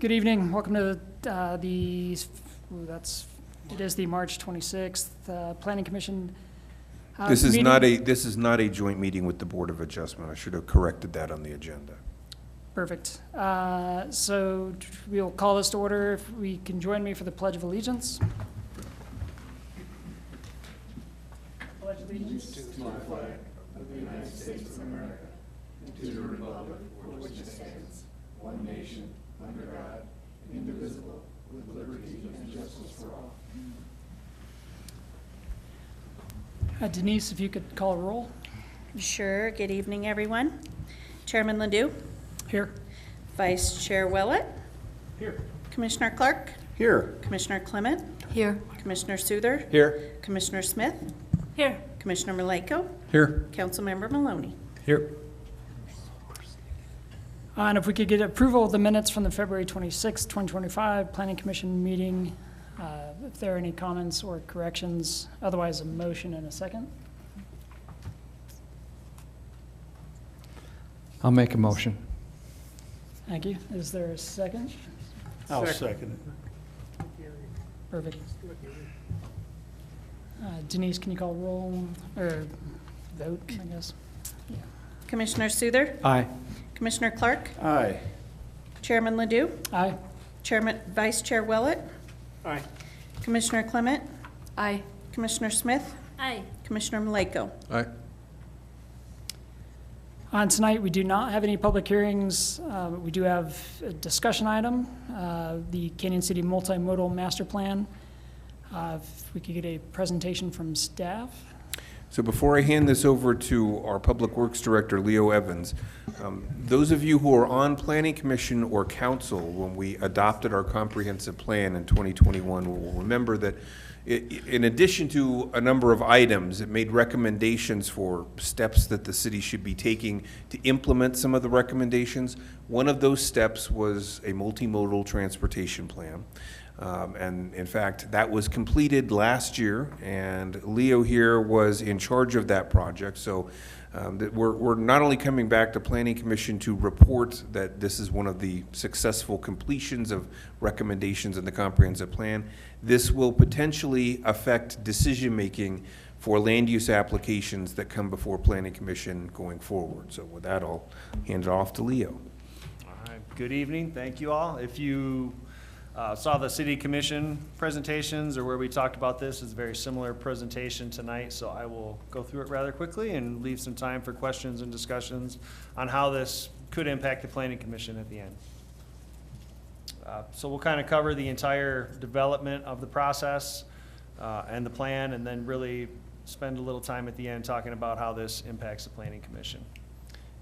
Good evening. Welcome to it is the March 26th Planning Commission This is meeting. not a joint meeting with the Board of Adjustment. I should have corrected that on the agenda. Perfect. So we'll call this to order. If we can join me for the Pledge of Allegiance. Pledge allegiance to the flag of the United States of America and to the republic for which it stands, one nation, under God, indivisible, with liberty and justice for all. Denise, if you could call a roll. Sure. Good evening, everyone. Chairman Ledoux, Here. Vice Chair Willett, Here. Commissioner Clark, Here. Commissioner Clement, Here. Commissioner Souther, Here. Commissioner Smith, Here. Commissioner Maleko, Here. Councilmember Maloney. Here. And if we could get approval of the minutes from the February 26th, 2025 Planning Commission meeting. If there are any comments or corrections, otherwise a motion and a second. I'll make a motion. Thank you. Is there a second? I'll second it. Perfect. Denise, can you call roll or vote, I guess? Commissioner Souther, Aye. Commissioner Clark, Aye. Chairman Ledoux, Aye. Vice Chair Willett, Aye. Commissioner Clement, Aye. Commissioner Smith, Aye. Commissioner Maleko. Aye. On tonight, we do not have any public hearings. But we do have a discussion item, the Canyon City Multimodal Master Plan. If we could get a presentation from staff. So before I hand this over to our Public Works Director, Leo Evans, those of you who are on Planning Commission or Council when we adopted our comprehensive plan in 2021 will remember that in addition to a number of items, it made recommendations for steps that the city should be taking to implement some of the recommendations. One of those steps was a multimodal transportation plan. And in fact, that was completed last year, and Leo here was in charge of that project. So that we're not only coming back to Planning Commission to report that this is one of the successful completions of recommendations in the comprehensive plan, this will potentially affect decision-making for land use applications that come before Planning Commission going forward. So with that, I'll hand it off to Leo. All right, good evening, thank you all. If you saw the city commission presentations or where we talked about this, it's a very similar presentation tonight, so I will go through it rather quickly and leave some time for questions and discussions on how this could impact the planning commission at the end. So we'll kind of cover the entire development of the process and the plan, and then really spend a little time at the end talking about how this impacts the planning commission.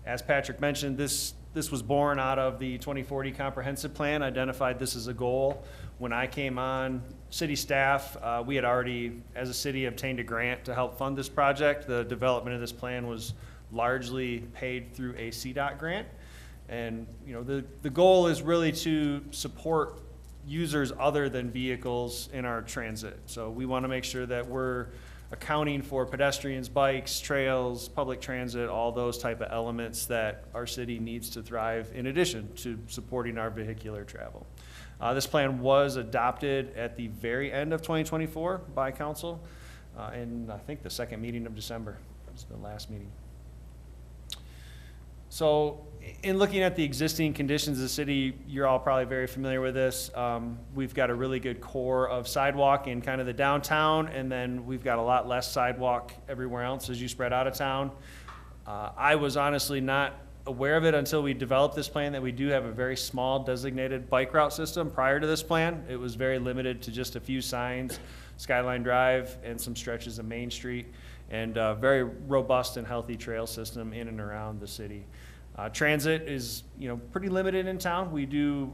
As Patrick mentioned, this was born out of the 2040 comprehensive plan, identified this as a goal. When I came on city staff, we had already, as a city, obtained a grant to help fund this project. The development of this plan was largely paid through a CDOT grant. And you know, the goal is really to support users other than vehicles in our transit. So we want to make sure that we're accounting for pedestrians, bikes, trails, public transit, all those type of elements that our city needs to thrive in addition to supporting our vehicular travel. This plan was adopted at the very end of 2024 by council in I think the second meeting of December. It's the last meeting. So in looking at the existing conditions of the city, you're all probably very familiar with this. We've got a really good core of sidewalk in kind of the downtown, and then we've got a lot less sidewalk everywhere else as you spread out of town. I was honestly not aware of it until we developed this plan, that we do have a very small designated bike route system. Prior to this plan, it was very limited to just a few signs, Skyline Drive and some stretches of Main Street, and a very robust and healthy trail system in and around the city. Transit is, pretty limited in town. We do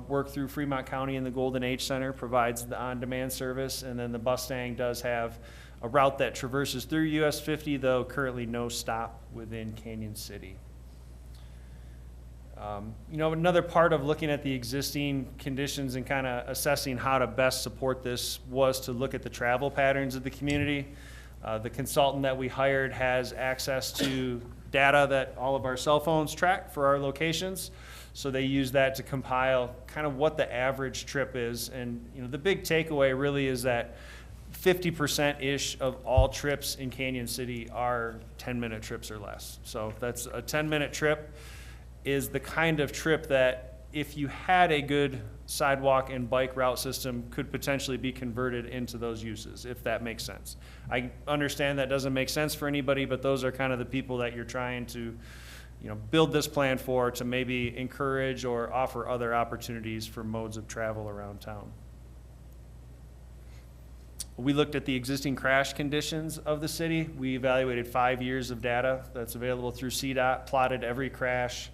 work through Fremont County, and the Golden Age Center provides the on-demand service, and then the Mustang does have a route that traverses through US 50, though currently no stop within Canyon City. Another part of looking at the existing conditions and kind of assessing how to best support this was to look at the travel patterns of the community. The consultant that we hired has access to data that all of our cell phones track for our locations. So they use that to compile kind of what the average trip is. And the big takeaway really is that 50%-ish of all trips in Canyon City are 10-minute trips or less. So that's a 10-minute trip is the kind of trip that if you had a good sidewalk and bike route system could potentially be converted into those uses, if that makes sense. I understand that doesn't make sense for anybody, but those are kind of the people that you're trying to build this plan for, to maybe encourage or offer other opportunities for modes of travel around town. We looked at the existing crash conditions of the city. We evaluated 5 years of data that's available through CDOT, plotted every crash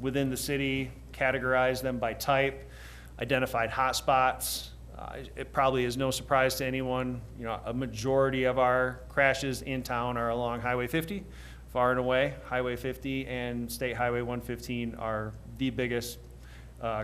within the city, categorized them by type, identified hotspots. It probably is no surprise to anyone, a majority of our crashes in town are along Highway 50, far and away. Highway 50 and State Highway 115 are the biggest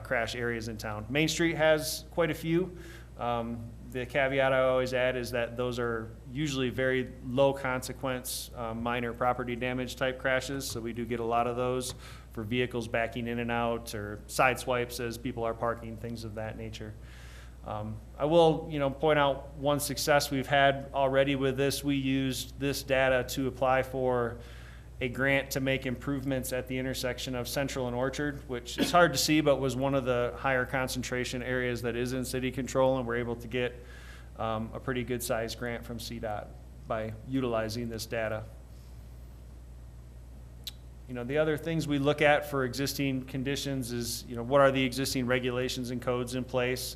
crash areas in town. Main Street has quite a few. The caveat I always add is that those are usually very low consequence, minor property damage type crashes. So we do get a lot of those for vehicles backing in and out, or side swipes as people are parking, things of that nature. I will, point out one success we've had already with this. We used this data to apply for a grant to make improvements at the intersection of Central and Orchard, which is hard to see, but was one of the higher concentration areas that is in city control, and we're able to get a pretty good sized grant from CDOT by utilizing this data. The other things we look at for existing conditions is, what are the existing regulations and codes in place?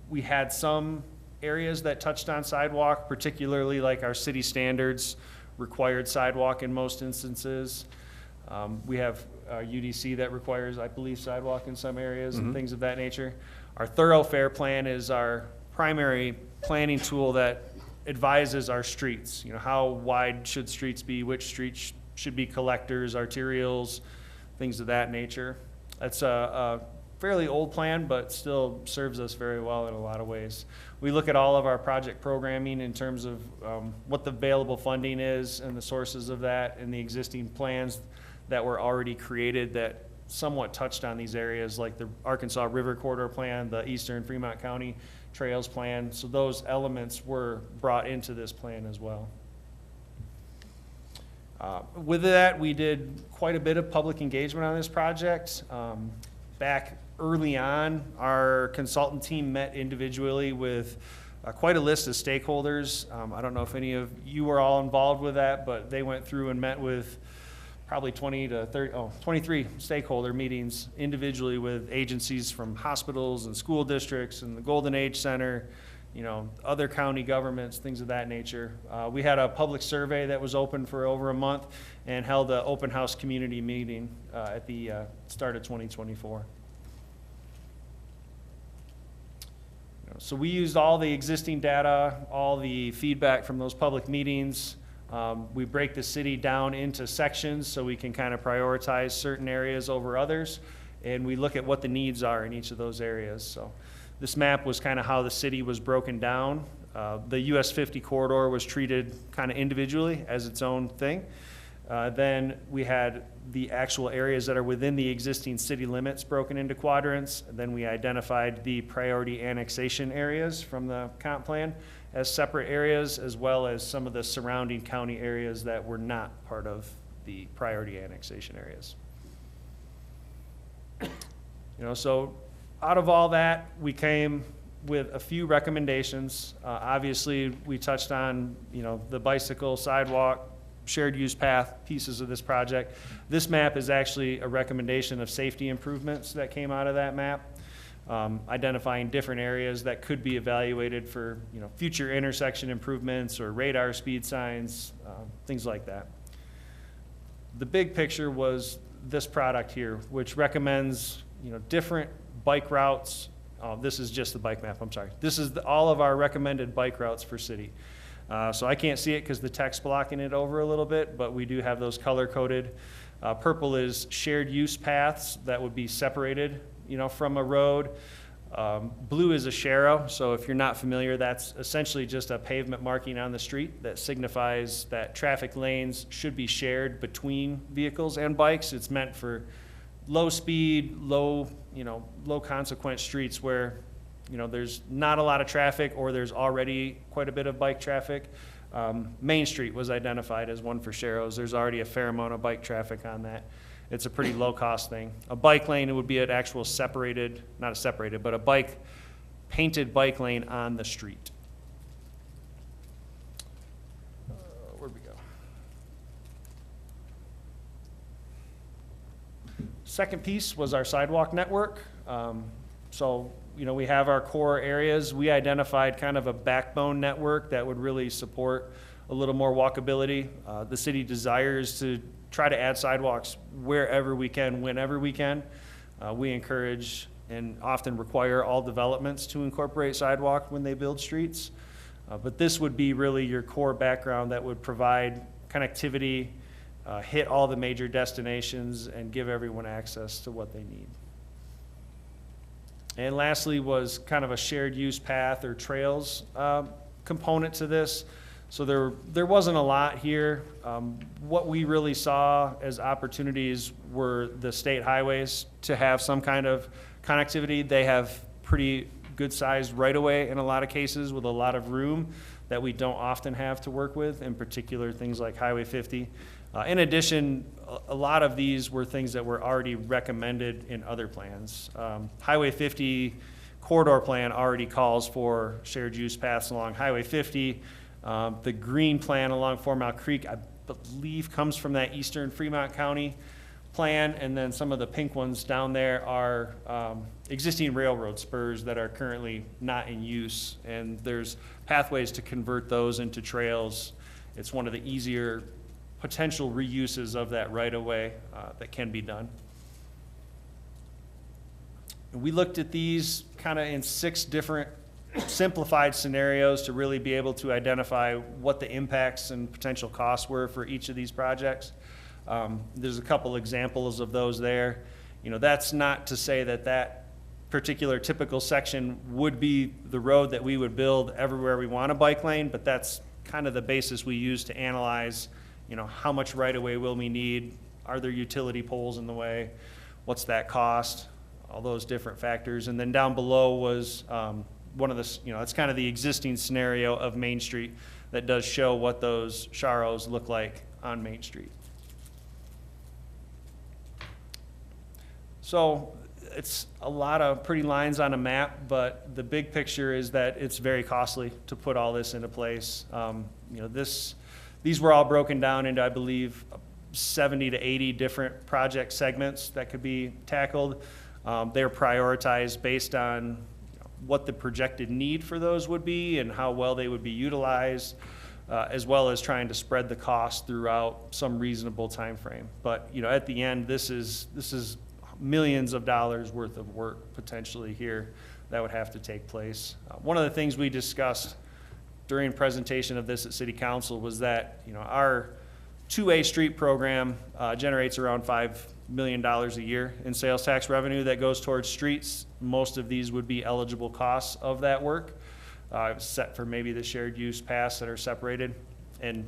We had some areas that touched on sidewalk, particularly like our city standards required sidewalk in most instances. We have UDC that requires, I believe, sidewalk in some areas and things of that nature. Our thoroughfare plan is our primary planning tool that advises our streets. How wide should streets be, which streets should be collectors, arterials, things of that nature. That's a fairly old plan, but still serves us very well in a lot of ways. We look at all of our project programming in terms of what the available funding is and the sources of that, and the existing plans that were already created that somewhat touched on these areas, like the Arkansas River Corridor Plan, the Eastern Fremont County Trails Plan. So those elements were brought into this plan as well. With that, we did quite a bit of public engagement on this project. Back early on, our consultant team met individually with quite a list of stakeholders. I don't know if any of you were all involved with that, but they went through and met with probably 23 stakeholder meetings individually with agencies from hospitals and school districts and the Golden Age Center, other county governments, things of that nature. We had a public survey that was open for over a month and held an open house community meeting at the start of 2024. So we used all the existing data, all the feedback from those public meetings. We break the city down into sections so we can kind of prioritize certain areas over others, and we look at what the needs are in each of those areas. So this map was kind of how the city was broken down. The US 50 corridor was treated kind of individually as its own thing. Then we had the actual areas that are within the existing city limits broken into quadrants. Then we identified the priority annexation areas from the comp plan as separate areas, as well as some of the surrounding county areas that were not part of the priority annexation areas. So out of all that, we came with a few recommendations. Obviously, we touched on, the bicycle, sidewalk, shared use path pieces of this project. This map is actually a recommendation of safety improvements that came out of that map, identifying different areas that could be evaluated for future intersection improvements or radar speed signs, things like that. The big picture was this product here, which recommends different bike routes. This is just the bike map, I'm sorry. This is all of our recommended bike routes for city. So I can't see it because the text's blocking it over a little bit, but we do have those color-coded. Purple is shared use paths that would be separated, from a road. Blue is a sharrow, so if you're not familiar, that's essentially just a pavement marking on the street that signifies that traffic lanes should be shared between vehicles and bikes. It's meant for low speed, low consequence streets where, there's not a lot of traffic or there's already quite a bit of bike traffic. Main Street was identified as one for sharrows. There's already a fair amount of bike traffic on that. It's a pretty low-cost thing. A bike lane, it would be an actual separated, not a separated, but a painted bike lane on the street. Where'd we go? Second piece was our sidewalk network. So, we have our core areas. We identified kind of a backbone network that would really support a little more walkability. The city desires to try to add sidewalks wherever we can, whenever we can. We encourage and often require all developments to incorporate sidewalk when they build streets. But this would be really your core background that would provide connectivity, hit all the major destinations, and give everyone access to what they need. And lastly was kind of a shared use path or trails component to this. So there wasn't a lot here. What we really saw as opportunities were the state highways to have some kind of connectivity. They have pretty good sized right-of-way in a lot of cases with a lot of room that we don't often have to work with, in particular things like Highway 50. In addition, a lot of these were things that were already recommended in other plans. Highway 50 corridor plan already calls for shared use paths along Highway 50. The green plan along 4 Mile Creek, I believe, comes from that eastern Fremont County plan, and then some of the pink ones down there are existing railroad spurs that are currently not in use, and there's pathways to convert those into trails. It's one of the easier potential reuses of that right-of-way that can be done. And we looked at these kind of in 6 different simplified scenarios to really be able to identify what the impacts and potential costs were for each of these projects. There's a couple examples of those there. That's not to say that particular typical section would be the road that we would build everywhere we want a bike lane, but that's kind of the basis we use to analyze, how much right-of-way will we need? Are there utility poles in the way? What's that cost? All those different factors. And then down below was one of the, it's kind of the existing scenario of Main Street that does show what those sharrows look like on Main Street. So it's a lot of pretty lines on a map, but the big picture is that it's very costly to put all this into place. These were all broken down into, I believe, 70 to 80 different project segments that could be tackled. They're prioritized based on what the projected need for those would be and how well they would be utilized, as well as trying to spread the cost throughout some reasonable time frame. But at the end, this is millions of dollars worth of work potentially here that would have to take place. One of the things we discussed during presentation of this at City Council was that our 2A street program generates around $5 million a year in sales tax revenue that goes towards streets. Most of these would be eligible costs of that work, set for maybe the shared use paths that are separated. And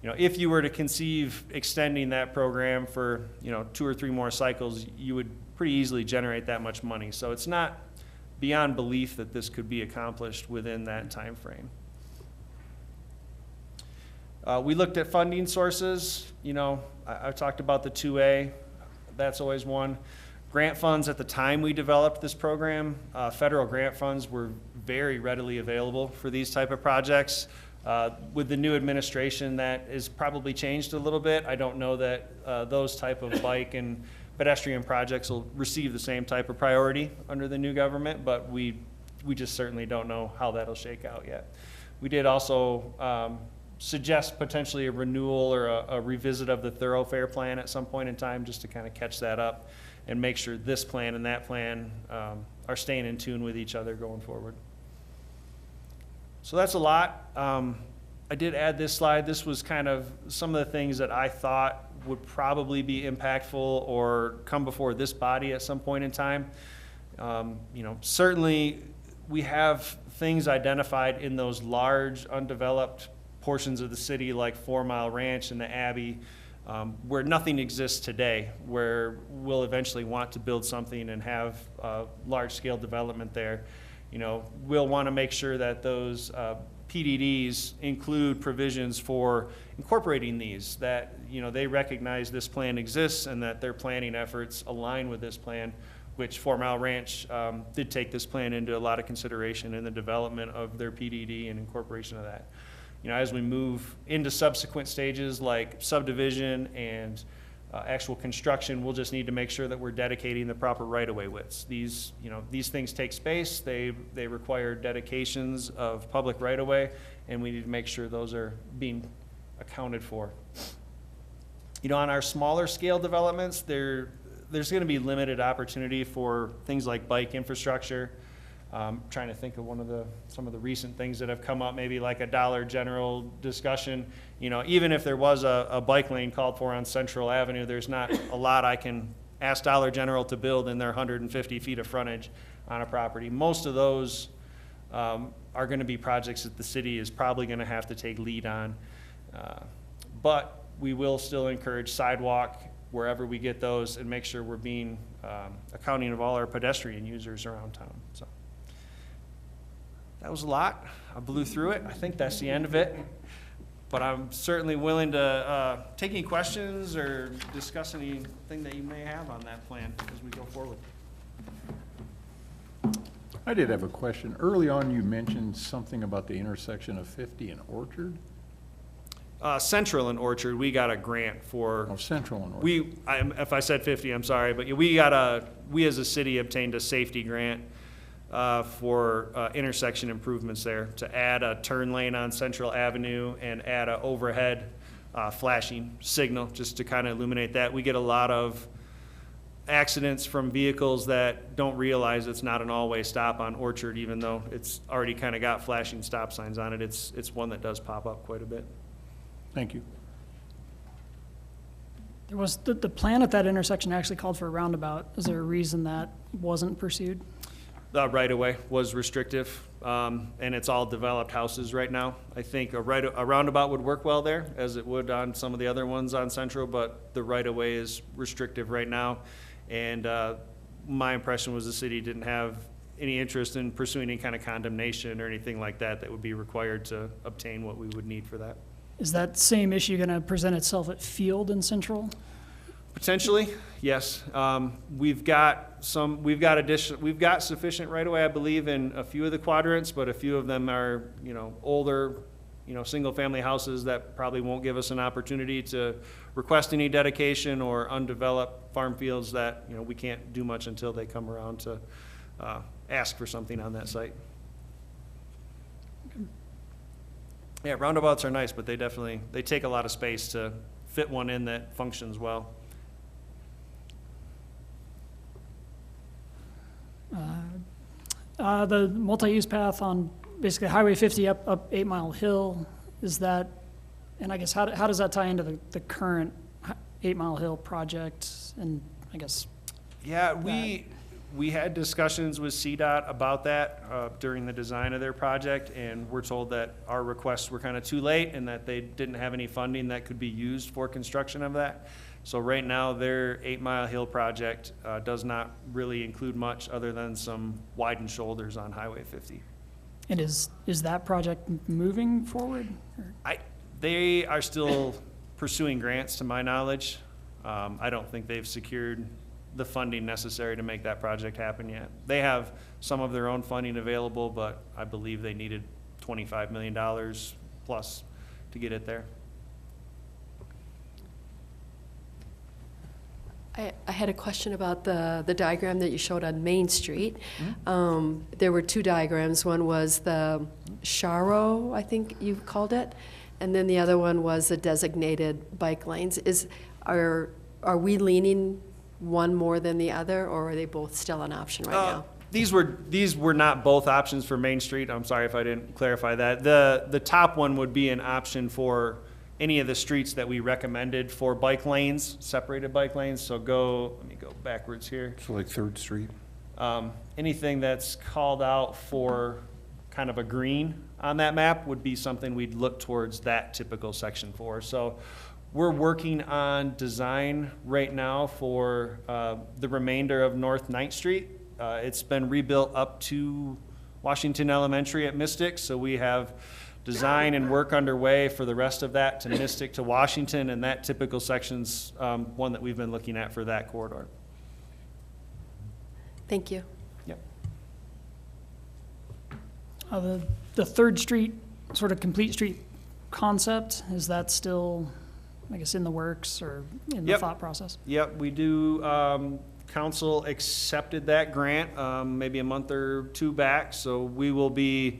if you were to conceive extending that program for 2 or 3 more cycles, you would pretty easily generate that much money. So it's not beyond belief that this could be accomplished within that time frame. We looked at funding sources. I talked about the 2A. That's always one. Grant funds at the time we developed this program, federal grant funds were very readily available for these type of projects. With the new administration, that is probably changed a little bit. I don't know that those type of bike and pedestrian projects will receive the same type of priority under the new government, but we just certainly don't know how that'll shake out yet. We did also suggest potentially a renewal or a revisit of the thoroughfare plan at some point in time, just to kind of catch that up and make sure this plan and that plan are staying in tune with each other going forward. So that's a lot. I did add this slide. This was kind of some of the things that I thought would probably be impactful or come before this body at some point in time. Certainly, we have things identified in those large undeveloped portions of the city like 4 Mile Ranch and the Abbey, where nothing exists today, where we'll eventually want to build something and have large-scale development there. We'll want to make sure that those PDDs include provisions for incorporating these, that, they recognize this plan exists and that their planning efforts align with this plan, which 4 Mile Ranch did take this plan into a lot of consideration in the development of their PDD and incorporation of that. As we move into subsequent stages like subdivision and actual construction, we'll just need to make sure that we're dedicating the proper right-of-way widths. These things take space. They require dedications of public right-of-way, and we need to make sure those are being accounted for. On our smaller scale developments, there's going to be limited opportunity for things like bike infrastructure. Trying to think of some of the recent things that have come up, maybe like a Dollar General discussion. Even if there was a bike lane called for on Central Avenue, there's not a lot I can ask Dollar General to build in their 150 feet of frontage on a property. Most of those are going to be projects that the city is probably going to have to take lead on. But we will still encourage sidewalk wherever we get those and make sure we're being accounting of all our pedestrian users around town. So. That was a lot. I blew through it. I think that's the end of it. But I'm certainly willing to take any questions or discuss anything that you may have on that plan as we go forward. I did have a question. Early on, you mentioned something about the intersection of 50 and Orchard. Central and Orchard, we got a grant for. Oh, Central and Orchard. If I said 50, I'm sorry, but we as a city obtained a safety grant for intersection improvements there, to add a turn lane on Central Avenue and add a overhead flashing signal, just to kind of illuminate that. We get a lot of accidents from vehicles that don't realize it's not an all-way stop on Orchard, even though it's already kind of got flashing stop signs on it. It's one that does pop up quite a bit. Thank you. There was, the plan at that intersection actually called for a roundabout. Is there a reason that wasn't pursued? The right-of-way was restrictive, and it's all developed houses right now. I think a roundabout would work well there, as it would on some of the other ones on Central, but the right-of-way is restrictive right now. And my impression was the city didn't have any interest in pursuing any kind of condemnation or anything like that that would be required to obtain what we would need for that. Is that same issue going to present itself at Field and Central? Potentially, yes. We've got sufficient right away, I believe, in a few of the quadrants, but a few of them are, older, single-family houses that probably won't give us an opportunity to request any dedication, or undeveloped farm fields that, we can't do much until they come around to ask for something on that site. Yeah, roundabouts are nice, but they take a lot of space to fit one in that functions well. The multi-use path on basically Highway 50 up 8 Mile Hill, is that, and I guess how does that tie into the current 8 Mile Hill project? And I guess. Yeah, we had discussions with CDOT about that during the design of their project, and we're told that our requests were kind of too late and that they didn't have any funding that could be used for construction of that. So right now, their 8 Mile Hill project does not really include much other than some widened shoulders on Highway 50. And is that project moving forward? They are still pursuing grants, to my knowledge. I don't think they've secured the funding necessary to make that project happen yet. They have some of their own funding available, but I believe they needed $25 million plus to get it there. I had a question about the diagram that you showed on Main Street. There were two diagrams. One was the Sharo, I think you called it, and then the other one was the designated bike lanes. Are we leaning one more than the other, or are they both still an option right now? These were not both options for Main Street. I'm sorry if I didn't clarify that. The top one would be an option for any of the streets that we recommended for bike lanes, separated bike lanes. So let me go backwards here. So like 3rd Street? Anything that's called out for kind of a green on that map would be something we'd look towards that typical section for. So we're working on design right now for the remainder of North 9th Street. It's been rebuilt up to Washington Elementary at Mystic, so we have design and work underway for the rest of that to Mystic to Washington, and that typical section's one that we've been looking at for that corridor. Thank you. Yep. The Third Street, sort of complete street concept, is that still, I guess, in the works or in the Yep. thought process? Yep, we do. Council accepted that grant maybe a month or two back, so we will be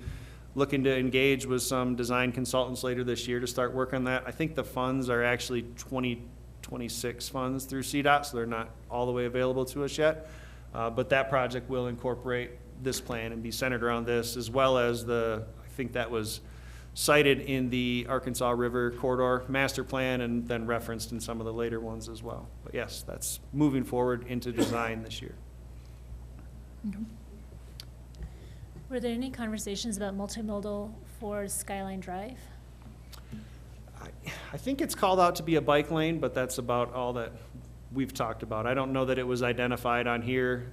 looking to engage with some design consultants later this year to start work on that. I think the funds are actually 2026 funds through CDOT, so they're not all the way available to us yet. But that project will incorporate this plan and be centered around this, as well as I think that was cited in the Arkansas River Corridor Master Plan and then referenced in some of the later ones as well. But yes, that's moving forward into design this year. Were there any conversations about multimodal for Skyline Drive? I think it's called out to be a bike lane, but that's about all that we've talked about. I don't know that it was identified on here.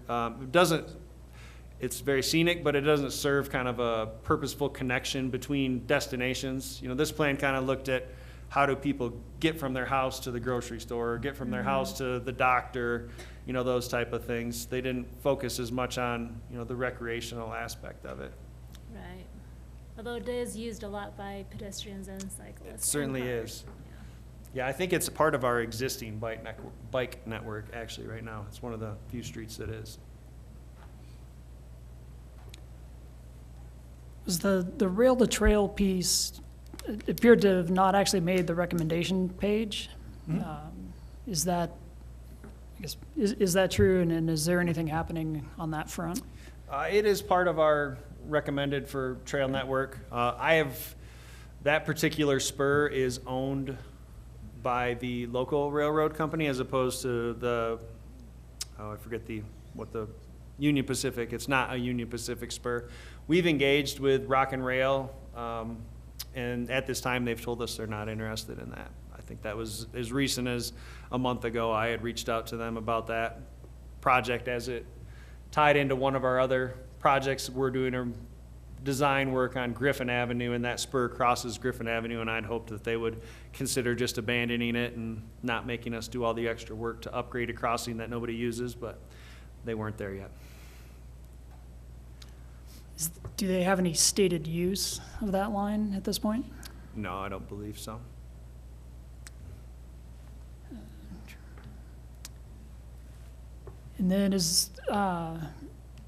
It's very scenic, but it doesn't serve kind of a purposeful connection between destinations. You know, this plan kind of looked at how do people get from their house to the grocery store, or get from their house to the doctor, you know, those type of things. They didn't focus as much on, you know, the recreational aspect of it. Right. Although it is used a lot by pedestrians and cyclists. It certainly and cars. is. Yeah, I think it's a part of our existing bike network actually right now. It's one of the few streets that is. Was the rail to trail piece, it appeared to have not actually made the recommendation page. Is that, I guess, is that true, and is there anything happening on that front? It is part of our recommended for trail network. That particular spur is owned by the local railroad company as opposed to I forget what the Union Pacific. It's not a Union Pacific spur. We've engaged with Rock and Rail, and at this time they've told us they're not interested in that. I think that was as recent as a month ago. I had reached out to them about that project as it tied into one of our other projects. We're doing a design work on Griffin Avenue, and that spur crosses Griffin Avenue, and I'd hoped that they would consider just abandoning it and not making us do all the extra work to upgrade a crossing that nobody uses, but they weren't there yet. Do they have any stated use of that line at this point? No, I don't believe so. And then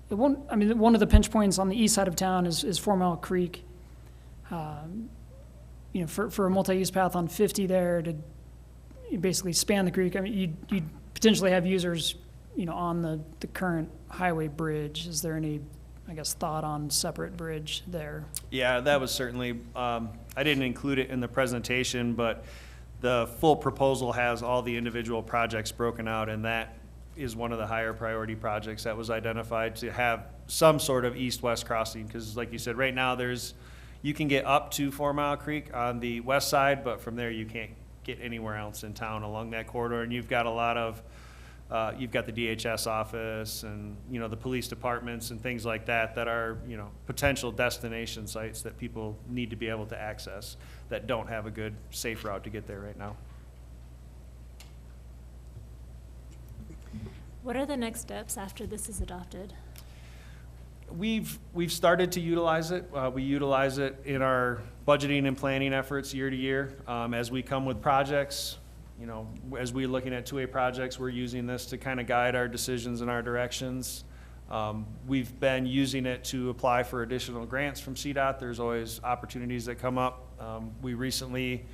one of the pinch points on the east side of town is 4 Mile Creek. You know, for a multi-use path on 50 there to basically span the creek, I mean, you'd potentially have users, you know, on the current highway bridge. Is there any, I guess, thought on separate bridge there? Yeah, that was certainly, I didn't include it in the presentation, but the full proposal has all the individual projects broken out, and that is one of the higher priority projects that was identified to have some sort of east-west crossing, because like you said, right now you can get up to 4 Mile Creek on the west side, but from there you can't get anywhere else in town along that corridor, and you've got a lot of you've got the DHS office and, you know, the police departments and things like that that are, you know, potential destination sites that people need to be able to access that don't have a good, safe route to get there right now. What are the next steps after this is adopted? We've started to utilize it. We utilize it in our budgeting and planning efforts year to year. As we come with projects, you know, as we're looking at 2A projects, we're using this to kind of guide our decisions and our directions. We've been using it to apply for additional grants from CDOT. There's always opportunities that come up. We recently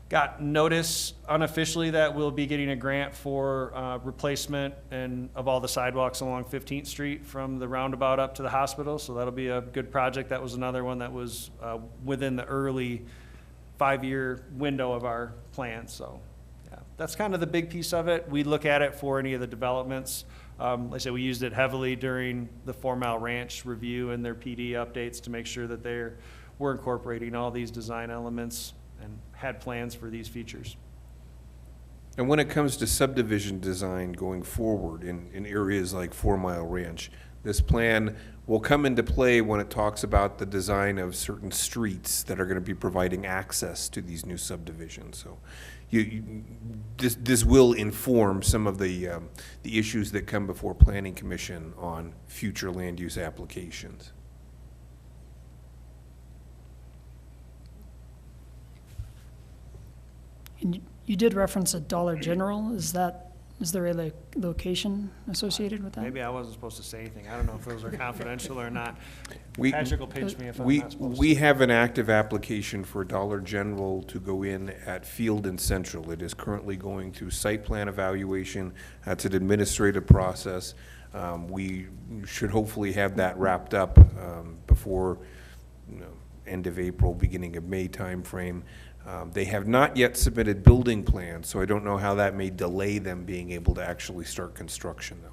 got notice unofficially that we'll be getting a grant for replacement of all the sidewalks along 15th Street from the roundabout up to the hospital. So that'll be a good project. That was another one that was within the early 5-year window of our plan. So Yeah, that's kind of the big piece of it. We look at it for any of the developments. Like I said, we used it heavily during the 4 Mile Ranch review and their PD updates to make sure that we're incorporating all these design elements and had plans for these features. And when it comes to subdivision design going forward in areas like 4 Mile Ranch, this plan will come into play when it talks about the design of certain streets that are going to be providing access to these new subdivisions. So this will inform some of the issues that come before Planning Commission on future land use applications. And you did reference a Dollar General. Is there a location associated with that? Maybe I wasn't supposed to say anything. I don't know if those are confidential or not. We- Patrick will pinch me if I'm We, not supposed to. we have an active application for Dollar General to go in at Field and Central. It is currently going through site plan evaluation. That's an administrative process. We should hopefully have that wrapped up before, end of April, beginning of May timeframe. They have not yet submitted building plans, so I don't know how that may delay them being able to actually start construction, though.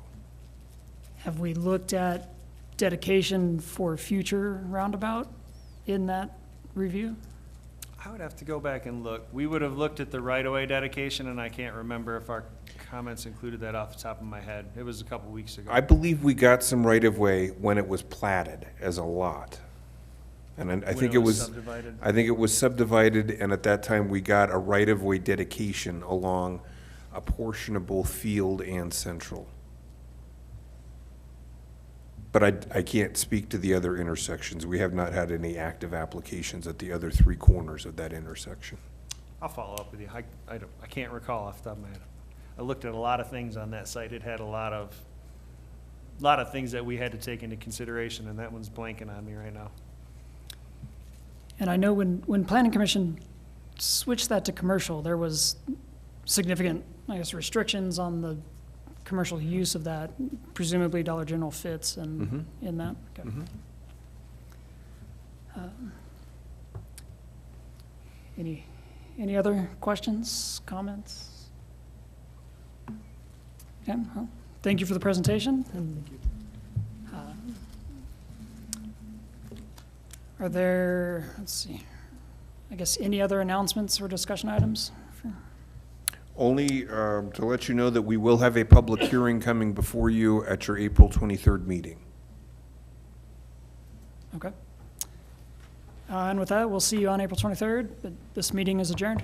Have we looked at dedication for future roundabout in that review? I would have to go back and look. We would have looked at the right-of-way dedication, and I can't remember if our comments included that off the top of my head. It was a couple weeks ago. I believe we got some right-of-way when it was platted as a lot. And I When think it was, subdivided. I think it was subdivided, and at that time, we got a right-of-way dedication along a portion of both Field and Central. But I can't speak to the other intersections. We have not had any active applications at the other 3 corners of that intersection. I'll follow up with you. I can't recall off the top of my head. I looked at a lot of things on that site. It had a lot of things that we had to take into consideration, and that one's blanking on me right now. And I know when Planning Commission switched that to commercial, there was significant, I guess, restrictions on the commercial use of that. Presumably Dollar General fits in that. Okay. Any other questions, comments? Yeah, well, thank you for the presentation. And, are there, let's see, I guess any other announcements or discussion items? Only to let you know that we will have a public hearing coming before you at your April 23rd meeting. Okay. And with that, we'll see you on April 23rd. But this meeting is adjourned.